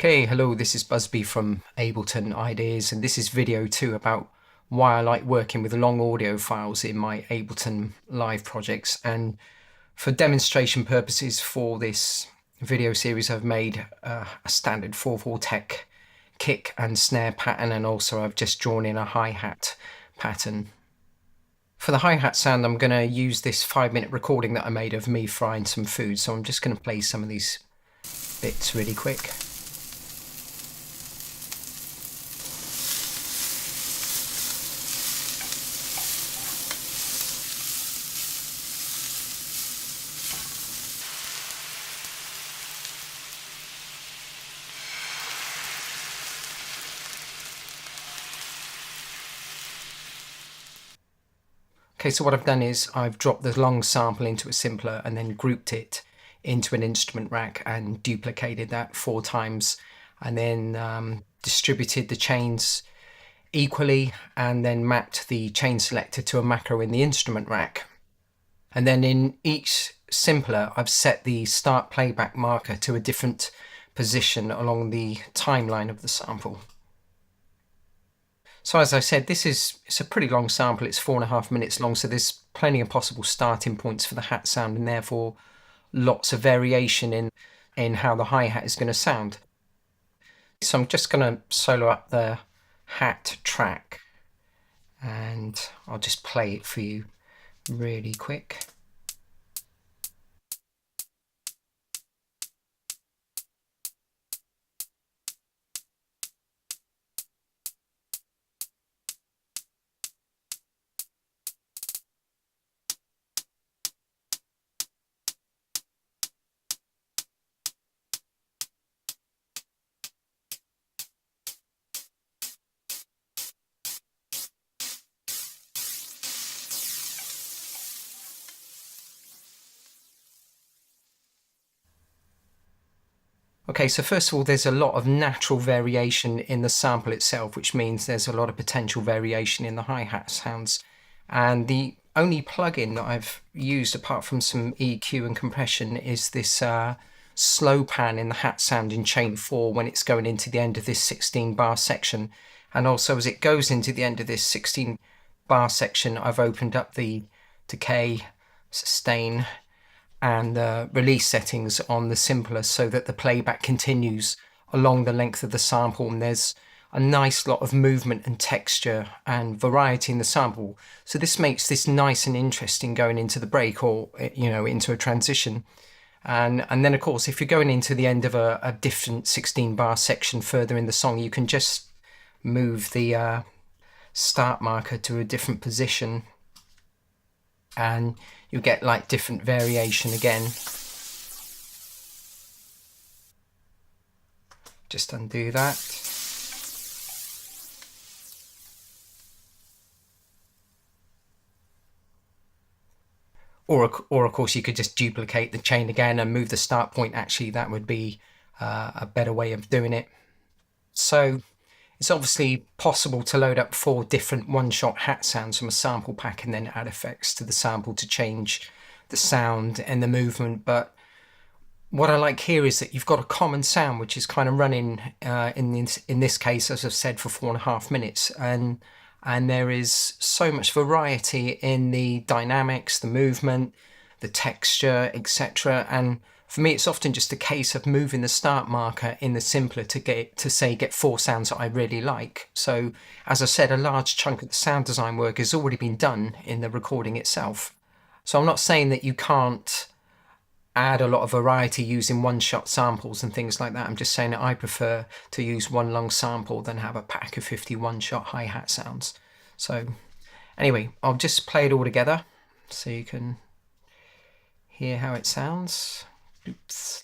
Okay, hello, this is Busby from Ableton Ideas, and this is video 2 about why I like working with long audio files in my Ableton Live projects. And for demonstration purposes for this video series, I've made a standard 4/4 tech kick and snare pattern, and also I've just drawn in a hi-hat pattern. For the hi-hat sound, I'm going to use this 5-minute recording that I made of me frying some food, so I'm just going to play some of these bits really quick. Okay, so what I've done is I've dropped the long sample into a simpler and then grouped it into an instrument rack and duplicated that 4 times, and then distributed the chains equally, and then mapped the chain selector to a macro in the instrument rack. And then in each simpler, I've set the start playback marker to a different position along the timeline of the sample. So as I said, it's a pretty long sample. It's 4.5 minutes long, so there's plenty of possible starting points for the hat sound, and therefore lots of variation in how the hi-hat is going to sound. So I'm just going to solo up the hat track, and I'll just play it for you really quick. Okay, so first of all, there's a lot of natural variation in the sample itself, which means there's a lot of potential variation in the hi-hat sounds. And the only plugin that I've used, apart from some EQ and compression, is this slow pan in the hat sound in chain 4 when it's going into the end of this 16 bar section. And also as it goes into the end of this 16 bar section, I've opened up the decay, sustain, and the release settings on the simpler so that the playback continues along the length of the sample, and there's a nice lot of movement and texture and variety in the sample. So this makes this nice and interesting going into the break, or into a transition. And then of course, if you're going into the end of a different 16 bar section further in the song, you can just move the start marker to a different position, and you get like different variation again. Just undo that. Or of course you could just duplicate the chain again and move the start point. Actually, that would be a better way of doing it. So it's obviously possible to load up 4 different one-shot hat sounds from a sample pack and then add effects to the sample to change the sound and the movement. But what I like here is that you've got a common sound which is kind of running in this case, as I've said, for 4.5 minutes, and there is so much variety in the dynamics, the movement, the texture, etc. And for me, it's often just a case of moving the start marker in the simpler to get 4 sounds that I really like. So as I said, a large chunk of the sound design work has already been done in the recording itself. So I'm not saying that you can't add a lot of variety using one-shot samples and things like that. I'm just saying that I prefer to use one long sample than have a pack of 50 one-shot hi-hat sounds. So anyway, I'll just play it all together so you can hear how it sounds. Oops.